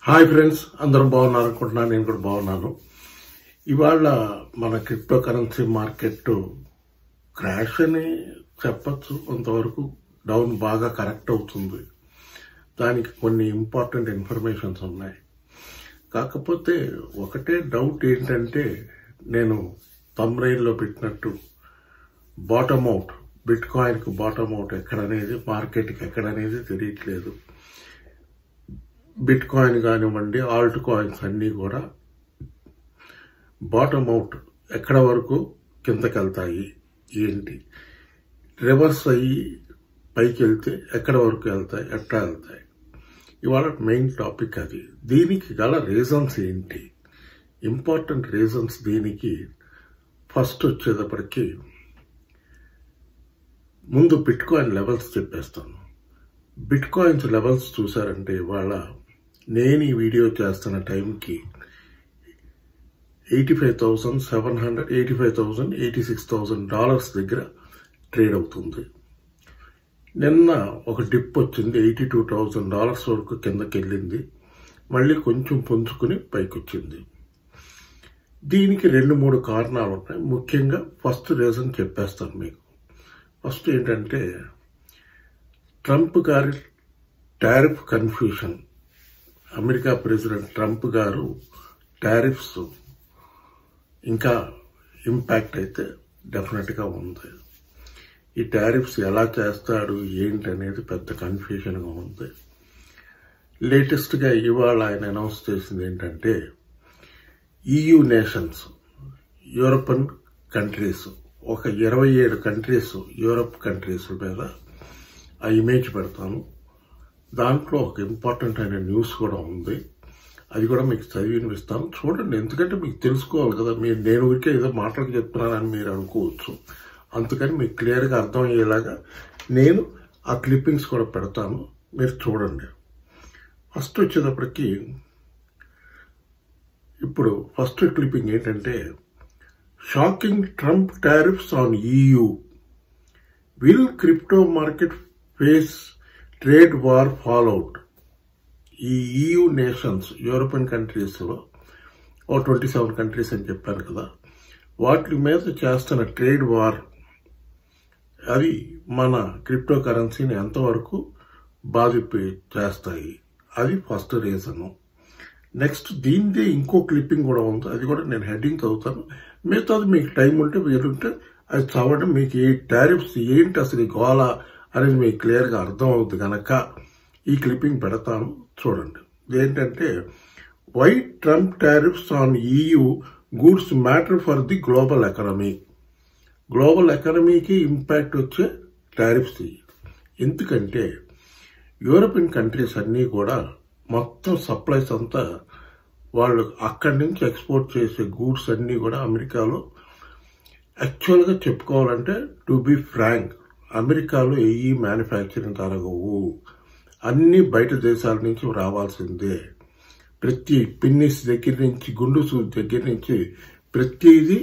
Hi friends, అందరూ బాగున్నారు అనుకుంటున్నాను. నేను కూడా బాగున్నాను. ఇవాళ మన క్రిప్టో కరెన్సీ మార్కెట్ క్రాష్ అని చెప్పచ్చు. కొంతవరకు డౌన్ బాగా కరెక్ట్ అవుతుంది. దానికి కొన్ని ఇంపార్టెంట్ ఇన్ఫర్మేషన్స్ ఉన్నాయి. కాకపోతే ఒకటే డౌట్ ఏంటంటే, నేను థంబ్నెయిల్లో పెట్టినట్టు బాటమ్ అవుట్, బిట్ కాయిన్ కు బాటమ్ అవుట్ ఎక్కడనేది, మార్కెట్కి ఎక్కడనేది తెలియట్లేదు. బిట్ కాయిన్ కానివ్వండి, ఆల్ట్ కాయిన్స్ అన్నీ కూడా బాటమ్ అవుట్ ఎక్కడ వరకు కిందకి వెళ్తాయి, ఏంటి, రివర్స్ అయ్యి పైకి వెళ్తే ఎక్కడ వరకు వెళ్తాయి, ఎట్లా వెళ్తాయి, ఇవాళ మెయిన్ టాపిక్ అది. దీనికి గల రీజన్స్ ఏంటి, ఇంపార్టెంట్ రీజన్స్ దీనికి. ఫస్ట్ వచ్చేటప్పటికి ముందు బిట్ కాయిన్ లెవెల్స్ చెప్పేస్తాను. బిట్ కాయిన్స్ లెవెల్స్ చూసారంటే ఇవాళ నేను ఈ వీడియో చేస్తున్న టైంకి $85,700, $85,000, $86,000 దగ్గర ట్రేడ్ అవుతుంది. నిన్న ఒక డిప్ వచ్చింది, $82,000 వరకు కిందకి వెళ్ళింది, మళ్ళీ కొంచెం పుంజుకుని పైకి వచ్చింది. దీనికి 2-3 కారణాలు ఉన్నాయి. ముఖ్యంగా ఫస్ట్ రీజన్ చెప్పేస్తాను మీకు. ఫస్ట్ ఏంటంటే, ట్రంప్ గారి tariff confusion. America president Trump గారు టారిఫ్స్ ఇంకా ఇంపాక్ట్ అయితే డెఫినెట్గా ఉంది. ఈ టారిఫ్స్ ఎలా చేస్తాడు ఏంటి అనేది పెద్ద కన్ఫ్యూజన్గా ఉంది. లేటెస్ట్గా ఇవాళ ఆయన అనౌన్స్ చేసింది ఏంటంటే, EU నేషన్స్, యూరోపియన్ కంట్రీస్, ఒక 27 కంట్రీస్, యూరోప్ కంట్రీస్ మీద ఆ ఇమేజ్ పెడతాను. దాంట్లో ఒక ఇంపార్టెంట్ అయిన న్యూస్ కూడా ఉంది. అది కూడా మీకు చదివి వినిపిస్తాను, చూడండి. ఎందుకంటే మీకు తెలుసుకోవాలి కదా. నేను ఊరికే ఏదో మాటలకు చెప్తున్నానని మీరు అనుకోవచ్చు. అందుకని మీకు క్లియర్గా అర్థమయ్యేలాగా నేను ఆ క్లిప్పింగ్స్ కూడా పెడతాను, మీరు చూడండి. ఫస్ట్ వచ్చేటప్పటికి ఇప్పుడు ఫస్ట్ క్లిప్పింగ్ ఏంటంటే, shocking Trump tariffs on EU, will crypto market face trade war fallout. ఈ EU నేషన్స్, యూరోపియన్ కంట్రీస్లో 27 కంట్రీస్ అని చెప్పాను కదా, వాటి మీద చేస్తున్న ట్రేడ్ వార్ అది మన క్రిప్టో కరెన్సీని ఎంతవరకు బాధింపు చేస్తాయి, అది ఫస్ట్ రీజను. నెక్స్ట్ దీనిదే ఇంకో క్లిప్పింగ్ కూడా ఉంది, అది కూడా నేను హెడ్డింగ్ చదువుతాను. మిగతాది మీకు టైం ఉంటే వీలుంటే అది చదవడం. మీకు ఈ టారిఫ్స్ ఏంటి అసలు, ఈ గోళ అనేది మీకు క్లియర్గా అర్థం అవుతుంది కనుక ఈ క్లిప్పింగ్ పెడతాను, చూడండి. ఏంటంటే, why Trump tariffs on EU goods matter for the global economy. Global ఎకానమీకి ఇంపాక్ట్ వచ్చే టారిఫ్స్. ఎందుకంటే యూరోపియన్ కంట్రీస్ అన్నీ కూడా మొత్తం సప్లైస్ అంతా వాళ్ళు అక్కడి నుంచి ఎక్స్పోర్ట్ చేసే గూడ్స్ అన్నీ కూడా అమెరికాలో, యాక్చువల్గా చెప్పుకోవాలంటే టు బి ఫ్రాంక్, అమెరికాలో ఏ మ్యానుఫ్యాక్చరింగ్ జరగవు, అన్ని బయట దేశాల నుంచి రావాల్సిందే. ప్రతి పిన్నిస్ దగ్గర నుంచి, గుండు సూది దగ్గర నుంచి ప్రతిదీ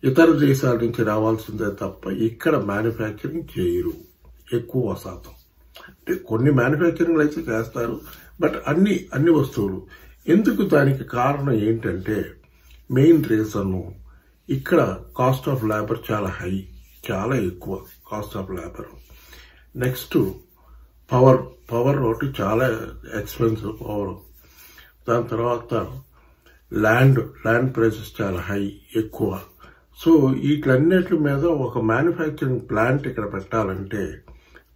ఇతర దేశాల నుంచి రావాల్సిందే తప్ప ఇక్కడ మ్యానుఫ్యాక్చరింగ్ చేయరు ఎక్కువ శాతం. అంటే కొన్ని మ్యానుఫ్యాక్చరింగ్ అయితే చేస్తారు, బట్ అన్ని వస్తువులు. ఎందుకు, దానికి కారణం ఏంటంటే, మెయిన్ రీజన్ ఇక్కడ కాస్ట్ ఆఫ్ లేబర్ చాలా హై, చాలా ఎక్కువ cost of labour. Next power ఒకటి చాలా ఎక్స్పెన్సివ్ పవర్. దాని తర్వాత ల్యాండ్ ప్రైసెస్ చాలా హై, ఎక్కువ. సో వీటన్నిటి మీద ఒక మ్యానుఫ్యాక్చరింగ్ ప్లాంట్ ఇక్కడ పెట్టాలంటే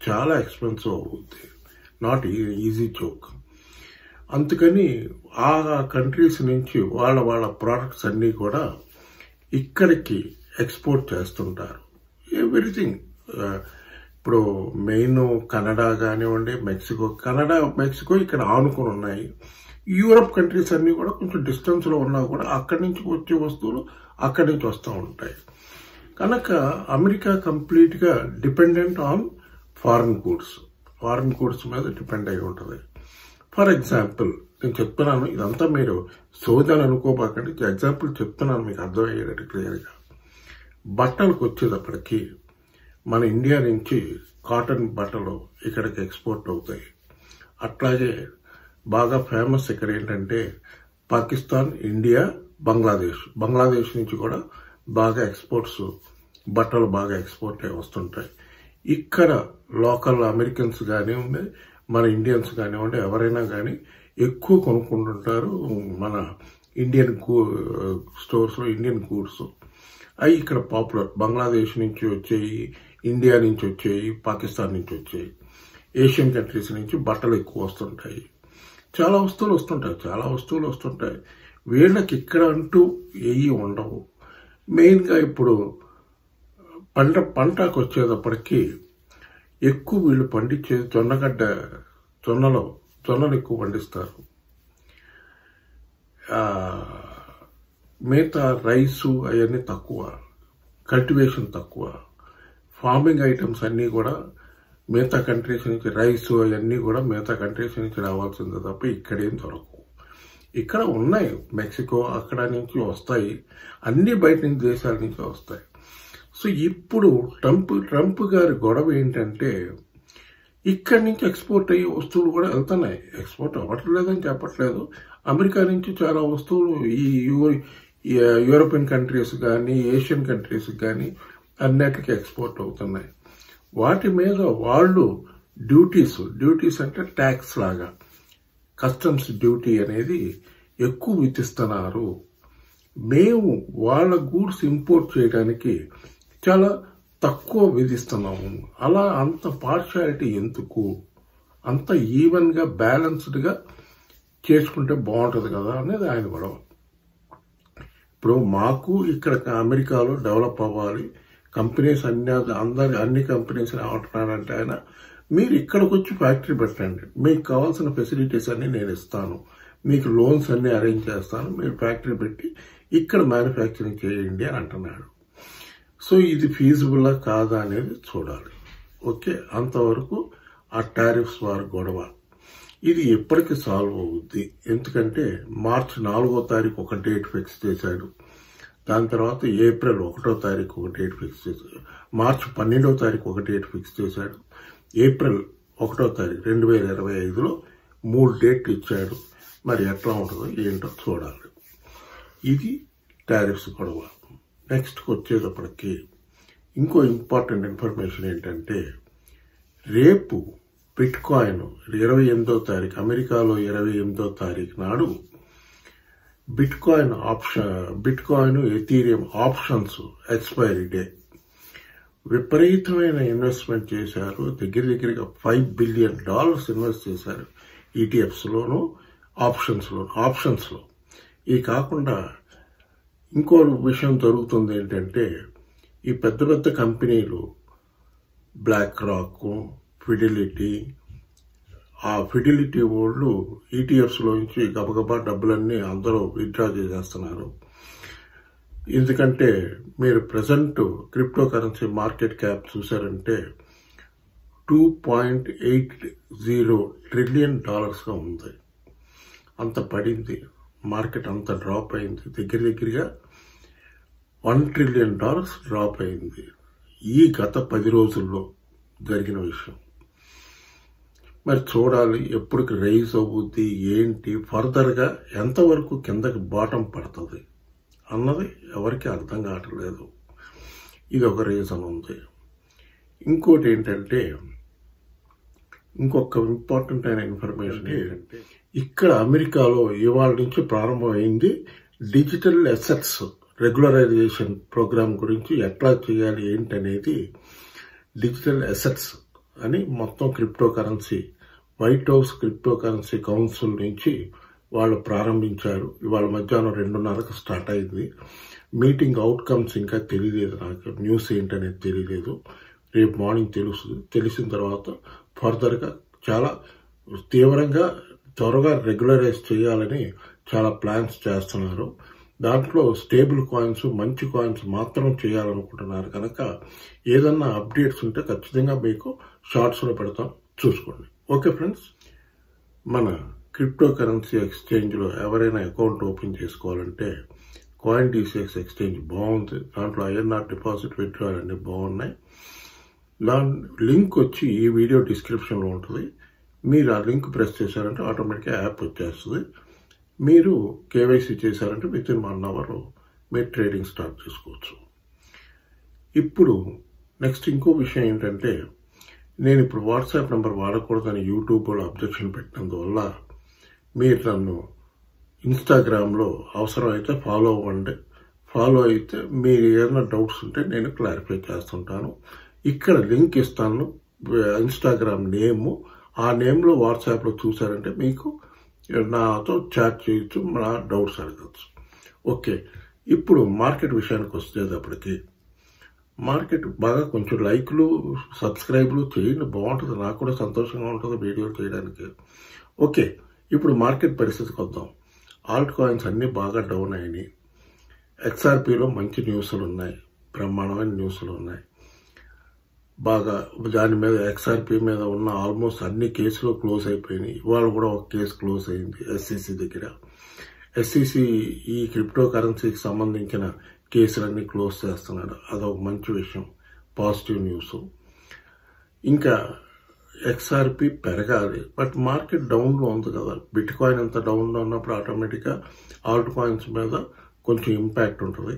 చాలా ఎక్స్పెన్సివ్ అవుతుంది, నాట్ ఈజీ జోక్. అందుకని ఆ కంట్రీస్ నుంచి వాళ్ళ ప్రోడక్ట్స్ అన్నీ కూడా ఇక్కడికి ఎక్స్పోర్ట్ చేస్తుంటారు. ఎవ్రీథింగ్. ఇప్పుడు మెయిన్ కెనడా కానివ్వండి, మెక్సికో ఇక్కడ ఆనుకొని ఉన్నాయి. యూరోప్ కంట్రీస్ అన్నీ కూడా కొంచెం డిస్టెన్స్లో ఉన్నా కూడా అక్కడి నుంచి వచ్చే వస్తువులు అక్కడి నుంచి వస్తూ ఉంటాయి. కనుక అమెరికా కంప్లీట్గా డిపెండెంట్ ఆన్ ఫారిన్ గూడ్స్ మీద డిపెండ్ అయి ఉంటుంది. ఫర్ ఎగ్జాంపుల్ నేను చెప్తున్నాను, ఇదంతా మీరు సోదని అనుకోబాకండి, ఎగ్జాంపుల్ చెప్తున్నాను మీకు అర్థమయ్యేటట్టు క్లియర్గా. బట్టలకు వచ్చేటప్పటికి మన ఇండియా నుంచి కాటన్ బట్టలు ఇక్కడికి ఎక్స్పోర్ట్ అవుతాయి. అట్లాగే బాగా ఫేమస్ ఇక్కడ ఏంటంటే పాకిస్తాన్, ఇండియా, బంగ్లాదేశ్ నుంచి కూడా బాగా ఎక్స్పోర్ట్స్, బట్టలు బాగా ఎక్స్పోర్ట్ అయి వస్తుంటాయి. ఇక్కడ లోకల్ అమెరికన్స్ కానివ్వండి, మన ఇండియన్స్ కానివ్వండి, ఎవరైనా కానీ ఎక్కువ కొనుక్కుంటుంటారు మన ఇండియన్ స్టోర్స్లో ఇండియన్ గూడ్స్. అవి ఇక్కడ పాపులర్. బంగ్లాదేశ్ నుంచి వచ్చేవి, ఇండియా నుంచి వచ్చేవి, పాకిస్తాన్ నుంచి వచ్చేవి, ఏషియన్ కంట్రీస్ నుంచి బట్టలు ఎక్కువ వస్తుంటాయి. చాలా వస్తువులు వస్తుంటాయి. వీళ్ళకి ఇక్కడ అంటూ ఏవి ఉండవు. మెయిన్గా ఇప్పుడు పంటకు వచ్చేటప్పటికి ఎక్కువ వీళ్ళు పండించేది జొన్నలు ఎక్కువ పండిస్తారు. మిగతా రైసు అవన్నీ తక్కువ, కల్టివేషన్ తక్కువ. ఫార్మింగ్ ఐటమ్స్ అన్నీ కూడా మిగతా కంట్రీస్ నుంచి, రైసు అవన్నీ కూడా మిగతా కంట్రీస్ నుంచి రావాల్సిందే తప్ప ఇక్కడేం దొరకవు. ఇక్కడ ఉన్నాయి, మెక్సికో అక్కడ నుంచి వస్తాయి, అన్ని బయట నుంచి దేశాల నుంచి వస్తాయి. సో ఇప్పుడు ట్రంప్ గారి గొడవ ఏంటంటే ఇక్కడి నుంచి ఎక్స్పోర్ట్ అయ్యే వస్తువులు కూడా వెళ్తున్నాయి. ఎక్స్పోర్ట్ అవ్వట్లేదని చెప్పట్లేదు. అమెరికా నుంచి చాలా వస్తువులు ఈ యూరోపియన్ కంట్రీస్ కానీ, ఏషియన్ కంట్రీస్ కానీ అన్నిటికీ ఎక్స్పోర్ట్ అవుతున్నాయి. వాటి మీద వాళ్ళు డ్యూటీస్ అంటే ట్యాక్స్ లాగా కస్టమ్స్ డ్యూటీ అనేది ఎక్కువ విధిస్తున్నారు. మేము వాళ్ళ గూడ్స్ ఇంపోర్ట్ చేయడానికి చాలా తక్కువ విధిస్తున్నాము. అలా అంత పార్షియాలిటీ ఎందుకు? అంత ఈవెన్గా బ్యాలెన్స్డ్గా చేసుకుంటే బాగుంటుంది కదా అనేది ఆయన గొడవ. ఇప్పుడు మాకు ఇక్కడ అమెరికాలో డెవలప్ అవ్వాలి, కంపెనీస్ అన్ని కంపెనీస్ రావట్లేదంటే ఆయన, మీరు ఇక్కడికి వచ్చి ఫ్యాక్టరీ పెట్టండి, మీకు కావాల్సిన ఫెసిలిటీస్ అన్ని నేను ఇస్తాను, మీకు లోన్స్ అన్ని అరేంజ్ చేస్తాను, మీరు ఫ్యాక్టరీ పెట్టి ఇక్కడ మ్యానుఫ్యాక్చరింగ్ చేయండి అని అంటున్నాడు. సో ఇది ఫీజిబుల్లా కాదా అనేది చూడాలి. ఓకే, అంతవరకు ఆ టారిఫ్స్ వారి గొడవ. ఇది ఎప్పటికీ సాల్వ్ అవుద్ది. ఎందుకంటే మార్చి 4వ తారీఖు ఒక డేట్ ఫిక్స్ చేశాడు. దాని తర్వాత ఏప్రిల్ 1వ తారీఖు ఒక డేట్ ఫిక్స్ చేశాడు. మార్చి 12వ తారీఖు ఒక డేట్ ఫిక్స్ చేశాడు. ఏప్రిల్ 1వ తారీఖు 2025లో 3 డేట్లు ఇచ్చాడు. మరి ఎట్లా ఉంటుందో ఏంటో చూడాలి. ఇది టారిఫ్స్ గొడవ. నెక్స్ట్కి వచ్చేటప్పటికి ఇంకో ఇంపార్టెంట్ ఇన్ఫర్మేషన్ ఏంటంటే రేపు బిట్కాయిన్ 28వ తారీఖు, అమెరికాలో 28వ తారీఖు నాడు bitcoin Ethereum options expiry day. విపరీతమైన ఇన్వెస్ట్మెంట్ చేశారు. దగ్గరగా $5 బిలియన్ ఇన్వెస్ట్ చేశారు ఈటీఎఫ్స్ లోను, ఆప్షన్స్ లో. ఇది కాకుండా ఇంకో విషయం జరుగుతుంది ఏంటంటే ఈ పెద్ద కంపెనీలు బ్లాక్ రాక్, ఫిడిలిటీ వాళ్ళు ఈటీఎఫ్స్ లోంచి గబగబా డబ్బులన్నీ అందరూ విత్డ్రా చేసేస్తున్నారు. ఎందుకంటే మీరు present crypto currency market cap చూసారంటే $2.80 ట్రిలియన్ గా ఉంది. అంత పడింది, మార్కెట్ అంత డ్రాప్ అయింది. దగ్గరగా $1 ట్రిలియన్ డ్రాప్ అయింది. ఈ గత 10 రోజుల్లో జరిగిన విషయం. మరి చూడాలి ఎప్పటికి రైజ్ అవుద్ది, ఏంటి ఫర్దర్గా ఎంతవరకు కిందకి బాటం పడుతుంది అన్నది ఎవరికి అర్థం కావట్లేదు. ఇది ఒక రీజన్ ఉంది. ఇంకోటి ఏంటంటే ఇంకొక ఇంపార్టెంట్ అయిన ఇన్ఫర్మేషన్ ఏంటంటే ఇక్కడ అమెరికాలో ఇవాళ నుంచి ప్రారంభమైంది డిజిటల్ అసెట్స్ రెగ్యులరైజేషన్ ప్రోగ్రామ్ గురించి ఎట్లా చేయాలి ఏంటనేది. డిజిటల్ అసెట్స్ అని మొత్తం crypto currency, white house crypto currency council నుంచి వాళ్ళు ప్రారంభించారు. ఇవాళ మధ్యాహ్నం 2:30కు స్టార్ట్ అయింది. మీటింగ్ అవుట్కమ్స్ ఇంకా తెలియలేదు, నాకు న్యూస్ ఏంటనేది తెలియలేదు. రేపు మార్నింగ్ తెలిసిన తర్వాత ఫర్దర్గా చాలా తీవ్రంగా త్వరగా రెగ్యులరైజ్ చేయాలని చాలా ప్లాన్స్ చేస్తున్నారు. దాంట్లో స్టేబుల్ కాయిన్స్, మంచి కాయిన్స్ మాత్రం చేయాలనుకుంటున్నారు కనుక ఏదన్నా అప్డేట్స్ ఉంటే ఖచ్చితంగా మీకు షార్ట్స్లో పెడతాం, చూసుకోండి. ఓకే ఫ్రెండ్స్, మన క్రిప్టో కరెన్సీ ఎక్స్చేంజ్లో ఎవరైనా అకౌంట్ ఓపెన్ చేసుకోవాలంటే CoinDCX ఎక్స్చేంజ్ బాగుంది. దాంట్లో INR డిపాజిట్ విత్డ్రాల్ అన్నీ బాగున్నాయి. దాని లింక్ వచ్చి ఈ వీడియో డిస్క్రిప్షన్లో ఉంటుంది. మీరు ఆ లింక్ ప్రెస్ చేశారంటే ఆటోమేటిక్గా యాప్ వచ్చేస్తుంది. మీరు కేవైసీ చేశారంటే విత్ ఇన్ 1 అవర్ మీరు ట్రేడింగ్ స్టార్ట్ చేసుకోవచ్చు. ఇప్పుడు నెక్స్ట్ ఇంకో విషయం ఏంటంటే, నేను ఇప్పుడు వాట్సాప్ నెంబర్ వాడకూడదని యూట్యూబ్లో అబ్జెక్షన్ పెట్టినందువల్ల మీరు నన్ను ఇన్స్టాగ్రామ్లో అవసరమైతే ఫాలో అవ్వండి. ఫాలో అయితే మీరు ఏదైనా డౌట్స్ ఉంటే నేను క్లారిఫై చేస్తుంటాను. ఇక్కడ లింక్ ఇస్తాను, ఇన్స్టాగ్రామ్ నేము. ఆ నేమ్లో వాట్సాప్లో చూసారంటే మీకు నాతో చాట్ చేయొచ్చు, నా డౌట్స్ అడగచ్చు. ఓకే, ఇప్పుడు మార్కెట్ విషయానికి వచ్చేటప్పటికి మార్కెట్ బాగా కొంచెం లైక్లు సబ్స్క్రైబ్లు చేయండి, బాగుంటుంది. నాకు కూడా సంతోషంగా ఉంటుంది వీడియోలు చేయడానికి. ఓకే, ఇప్పుడు మార్కెట్ పరిస్థితికి వద్దాం. ఆల్ట్ కాయిన్స్ అన్నీ బాగా డౌన్ అయినాయి. XRPలో మంచి న్యూస్లు ఉన్నాయి, బ్రహ్మాండమైన న్యూస్లు ఉన్నాయి. బాగా దాని మీద XRP మీద ఉన్న ఆల్మోస్ట్ అన్ని కేసులు క్లోజ్ అయిపోయినాయి. ఇవాళ కూడా ఒక కేసు క్లోజ్ అయింది SEC దగ్గర. SEC ఈ క్రిప్టో కరెన్సీకి సంబంధించిన కేసులన్నీ క్లోజ్ చేస్తున్నాడు. అదొక మంచి విషయం, పాజిటివ్ న్యూస్. ఇంకా XRP పెరగాలి, బట్ మార్కెట్ డౌన్లో ఉంది కదా. బిట్ కాయిన్ అంత డౌన్లో ఉన్నప్పుడు ఆటోమేటిక్గా ఆల్ట్ కాయిన్స్ మీద కొంచెం ఇంపాక్ట్ ఉంటుంది.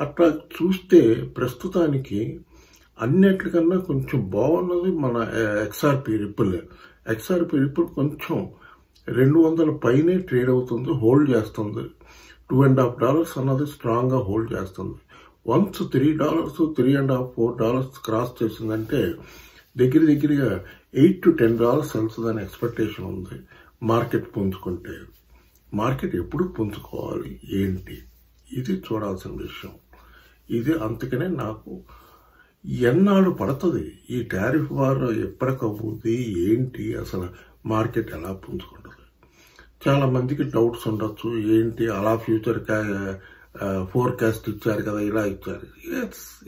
అట్లా చూస్తే ప్రస్తుతానికి అన్నిటికన్నా కొంచెం బాగున్నది మన XRP రిపుల్. XRP రిపుల్ కొంచెం 200 పైనే ట్రేడ్ అవుతుంది, హోల్డ్ చేస్తుంది. $2.5 అన్నది స్ట్రాంగ్గా హోల్డ్ చేస్తుంది. వన్స్ $3, $3.5, $4 క్రాస్ చేసిందంటే దగ్గరగా $8 to $10 వెళ్తుందని ఎక్స్పెక్టేషన్ ఉంది. మార్కెట్ పుంజుకుంటే మార్కెట్ ఎప్పుడు పుంజుకోవాలి ఏంటి, ఇది చూడాల్సిన విషయం. ఇది అందుకనే నాకు ఎన్నాళ్ళు పడుతుంది ఈ టారిఫ్ వార్ ఎప్పటికవుతుంది ఏంటి, అసలు మార్కెట్ ఎలా పుంజుకుంటుంది. చాలా మందికి డౌట్స్ ఉండొచ్చు, ఏంటి అలా ఫ్యూచర్ ఫోర్కాస్ట్ ఇచ్చారు కదా, ఇలా ఇచ్చారు.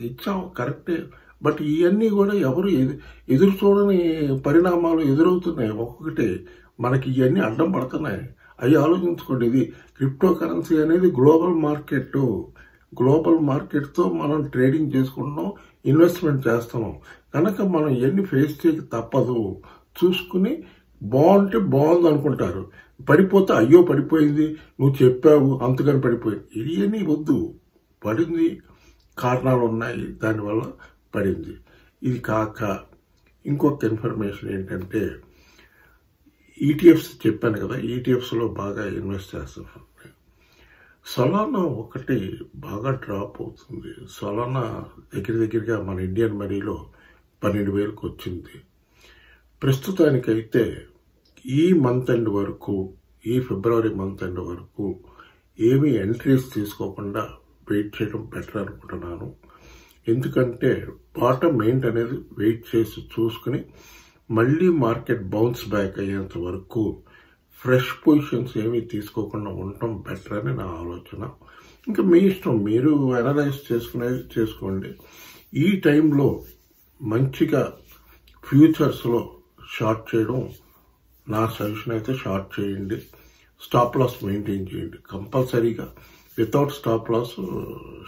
ఇచ్చాం కరెక్టే, బట్ ఇవన్నీ కూడా ఎవరు ఎదురు చూడని పరిణామాలు ఎదురవుతున్నాయి. ఒక్కొక్కటి మనకి ఇవన్నీ అడ్డం పడుతున్నాయి. అవి ఆలోచించుకోండి. ఇది క్రిప్టో కరెన్సీ అనేది గ్లోబల్ మార్కెట్. గ్లోబల్ మార్కెట్తో మనం ట్రేడింగ్ చేసుకుంటున్నాం, ఇన్వెస్ట్మెంట్ చేస్తున్నాం. కనుక మనం ఇవన్నీ ఫేస్ చేయక తప్పదు. చూసుకుని బాగుంటే బాగుంది అనుకుంటారు, పడిపోతే అయ్యో పడిపోయింది నువ్వు చెప్పావు అందుకని పడిపోయింది, ఇవన్నీ వద్దు. పడింది, కారణాలు ఉన్నాయి, దానివల్ల పడింది. ఇది కాక ఇంకొక ఇన్ఫర్మేషన్ ఏంటంటే, ETFs చెప్పాను కదా, ETFsలో బాగా ఇన్వెస్ట్ చేస్తున్నాను. సొలానా ఒకటి బాగా డ్రాప్ అవుతుంది. సొలానా దగ్గరగా మన ఇండియన్ మనీలో 12,000కు వచ్చింది. ప్రస్తుతానికైతే ఈ మంత్ ఎండ్ వరకు, ఈ ఫిబ్రవరి మంత్ ఎండ్ వరకు ఏమీ ఎంట్రీస్ తీసుకోకుండా వెయిట్ చేయడం బెటర్ అనుకుంటున్నాను. ఎందుకంటే బాటమ్ ఏంటనేది వెయిట్ చేసి చూసుకుని మళ్ళీ మార్కెట్ బౌన్స్ బ్యాక్ అయ్యేంత వరకు ఫ్రెష్ పొజిషన్స్ ఏమీ తీసుకోకుండా ఉండటం బెటర్ అని నా ఆలోచన. ఇంకా మీ ఇష్టం, మీరు అనలైజ్ చేసుకునేది చేసుకోండి. ఈ టైంలో మంచిగా ఫ్యూచర్స్లో షార్ట్ చేయడం నా సజెషన్ అయితే. షార్ట్ చేయండి, స్టాప్ లాస్ మెయింటైన్ చేయండి కంపల్సరీగా. వితౌట్ స్టాప్ లాస్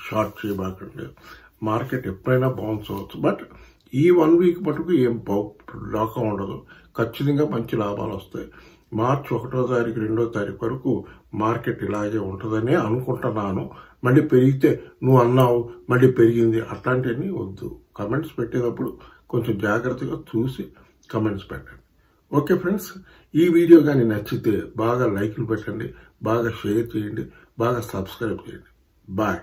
షార్ట్ చేయబాకండి. మార్కెట్ ఎప్పుడైనా బౌన్స్ అవ్వచ్చు, బట్ ఈ 1 వీక్ మటుకు ఏం లాగా ఉండదు. ఖచ్చితంగా మంచి లాభాలు వస్తాయి. మార్చి 1వ తారీఖు 2వ తారీఖు వరకు మార్కెట్ ఇలాగే ఉంటుందనే అనుకుంటున్నాను. మళ్ళీ పెరిగితే నువ్వు అన్నావు మళ్ళీ పెరిగింది అట్లాంటివన్నీ వద్దు. కమెంట్స్ పెట్టేటప్పుడు కొంచెం జాగ్రత్తగా చూసి కమెంట్స్ పెట్టండి. ఓకే ఫ్రెండ్స్, ఈ వీడియో కానీ నచ్చితే బాగా లైక్లు పెట్టండి, బాగా షేర్ చేయండి, బాగా సబ్స్క్రైబ్ చేయండి. బాయ్.